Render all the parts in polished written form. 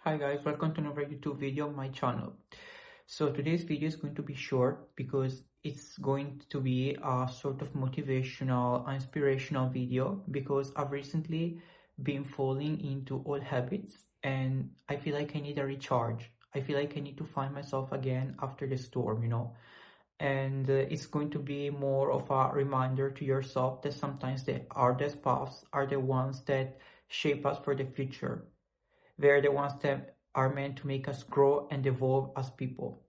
Hi guys, welcome to another YouTube video on my channel. So today's video is going to be short because it's going to be a sort of motivational, inspirational video because I've recently been falling into old habits and I feel like I need a recharge. I feel like I need to find myself again after the storm. And it's going to be more of a reminder to yourself that sometimes the hardest paths are the ones that shape us for the future. They're the ones that are meant to make us grow and evolve as people.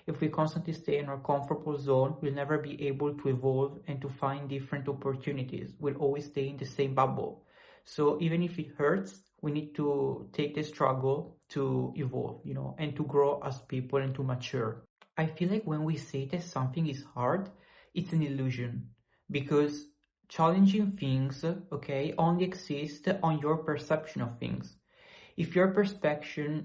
If we constantly stay in our comfortable zone, we'll never be able to evolve and to find different opportunities. We'll always stay in the same bubble. So even if it hurts, we need to take the struggle to evolve, and to grow as people and to mature. I feel like when we say that something is hard, it's an illusion because challenging things, okay, only exist on your perception of things. If your perspective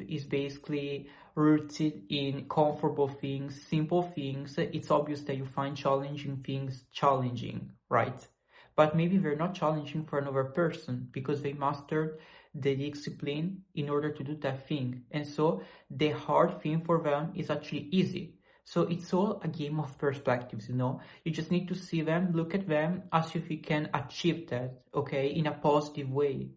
is basically rooted in comfortable things, simple things, it's obvious that you find challenging things challenging, right? But maybe they're not challenging for another person because they mastered the discipline in order to do that thing. And so the hard thing for them is actually easy. So it's all a game of perspectives. You just need to see them, look at them as if you can achieve that, okay, in a positive way.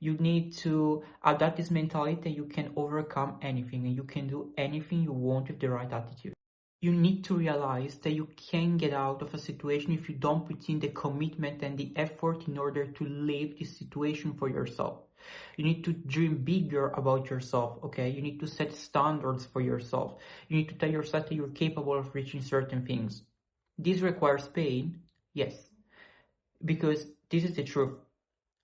You need to adapt this mentality that you can overcome anything and you can do anything you want with the right attitude. You need to realize that you can get out of a situation if you don't put in the commitment and the effort in order to leave this situation for yourself. You need to dream bigger about yourself, okay? You need to set standards for yourself. You need to tell yourself that you're capable of reaching certain things. This requires pain, yes, because this is the truth.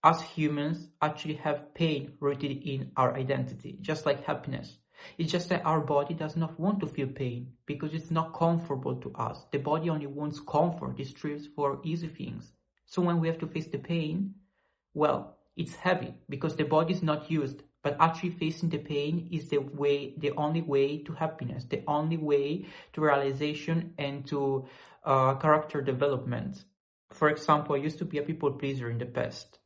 Us humans actually have pain rooted in our identity, just like happiness. It's just that our body does not want to feel pain because it's not comfortable to us. The body only wants comfort, it strives for easy things. So when we have to face the pain, well, it's heavy because the body is not used. But actually facing the pain is the only way to happiness, the only way to realization and to character development. For example, I used to be a people pleaser in the past.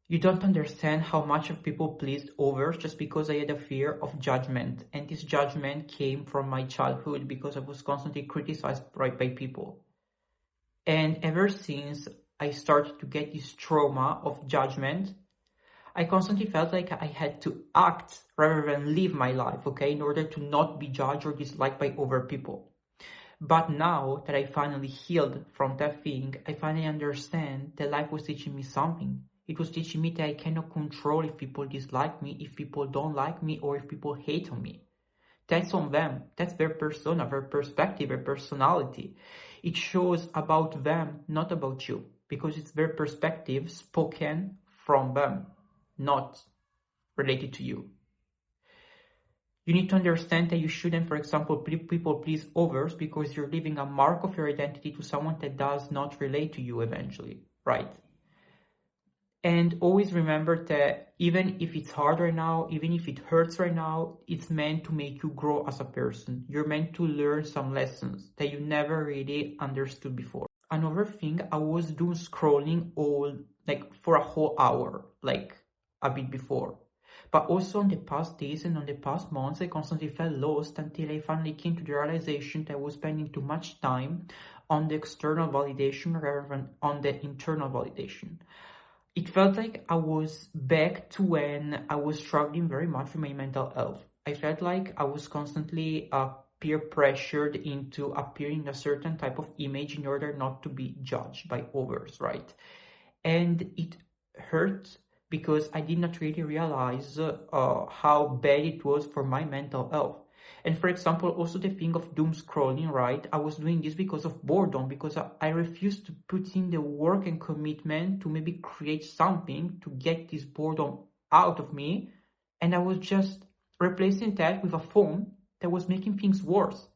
You don't understand how much of people pleased others just because I had a fear of judgment. And this judgment came from my childhood because I was constantly criticized by people. And ever since I started to get this trauma of judgment, I constantly felt like I had to act rather than live my life, okay, in order to not be judged or disliked by other people. But now that I finally healed from that thing, I finally understand that life was teaching me something. It was teaching me that I cannot control if people dislike me, if people don't like me, or if people hate on me. That's on them. That's their persona, their perspective, their personality. It shows about them, not about you, because it's their perspective spoken from them, not related to you. You need to understand that you shouldn't, for example, people please others because you're leaving a mark of your identity to someone that does not relate to you eventually, right? And always remember that even if it's hard right now, even if it hurts right now, it's meant to make you grow as a person. You're meant to learn some lessons that you never really understood before. Another thing, I was doing scrolling for a whole hour, like a bit before. But also in the past days and on the past months, I constantly felt lost until I finally came to the realization that I was spending too much time on the external validation rather than on the internal validation. It felt like I was back to when I was struggling very much with my mental health. I felt like I was constantly peer pressured into appearing a certain type of image in order not to be judged by others, right? And it hurt because I did not really realize how bad it was for my mental health. And for example, also the thing of doom scrolling, right? I was doing this because of boredom, because I refused to put in the work and commitment to maybe create something to get this boredom out of me. And I was just replacing that with a phone that was making things worse.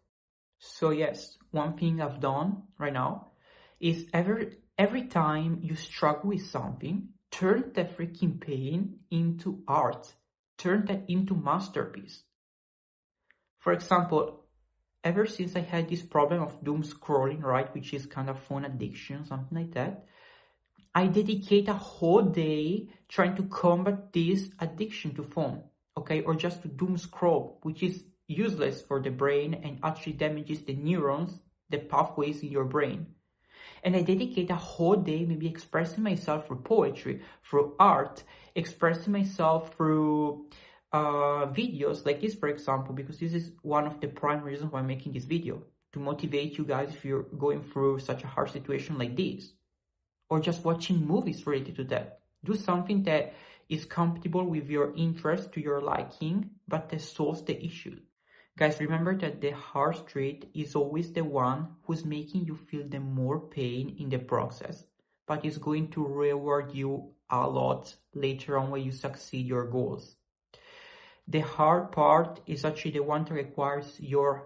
So yes, one thing I've done right now is every time you struggle with something, turn that freaking pain into art. Turn that into masterpiece. For example, ever since I had this problem of doom scrolling, right, which is kind of phone addiction, something like that, I dedicate a whole day trying to combat this addiction to phone, okay? Or just to doom scroll, which is useless for the brain and actually damages the neurons, the pathways in your brain. And I dedicate a whole day maybe expressing myself through poetry, through art, expressing myself through videos like this, for example, because this is one of the prime reasons why I'm making this video, to motivate you guys if you're going through such a hard situation like this, or just watching movies related to that. Do something that is compatible with your interest, to your liking, but that solves the issue. Guys, remember that the heart rate is always the one who's making you feel the more pain in the process, but is going to reward you a lot later on when you succeed your goals. The hard part is actually the one that requires you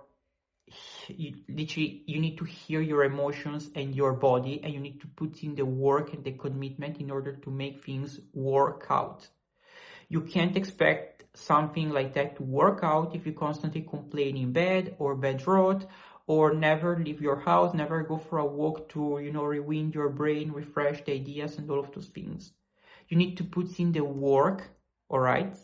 need to hear your emotions and your body, and you need to put in the work and the commitment in order to make things work out. You can't expect something like that to work out if you constantly complain in bed or bed rot, or never leave your house, never go for a walk to, rewind your brain, refresh the ideas and all of those things. You need to put in the work, all right?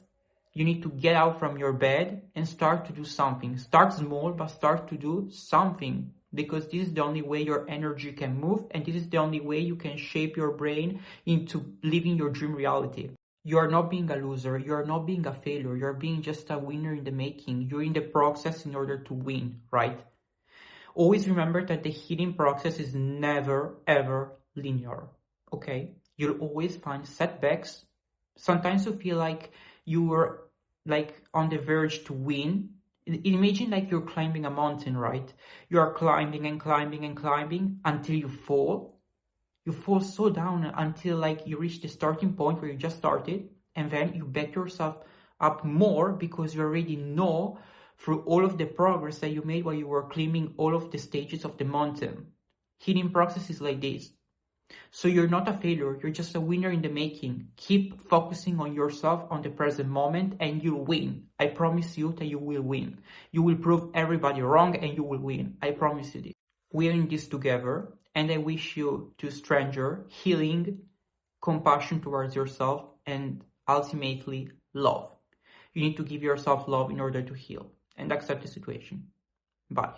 You need to get out from your bed and start to do something. Start small, but start to do something, because this is the only way your energy can move, and this is the only way you can shape your brain into living your dream reality. You are not being a loser. You are not being a failure. You are being just a winner in the making. You're in the process in order to win, right? Always remember that the healing process is never, ever linear, okay? You'll always find setbacks. Sometimes you feel like you were on the verge to win. Imagine like you're climbing a mountain, right? You are climbing and climbing and climbing until you fall. You fall so down until you reach the starting point where you just started, and then you back yourself up more because you already know through all of the progress that you made while you were climbing all of the stages of the mountain. Healing process is like this. So you're not a failure, you're just a winner in the making. Keep focusing on yourself, on the present moment, and you'll win. I promise you that you will win. You will prove everybody wrong and you will win. I promise you this. We are in this together, and I wish you to stranger healing, compassion towards yourself, and ultimately love. You need to give yourself love in order to heal and accept the situation. Bye.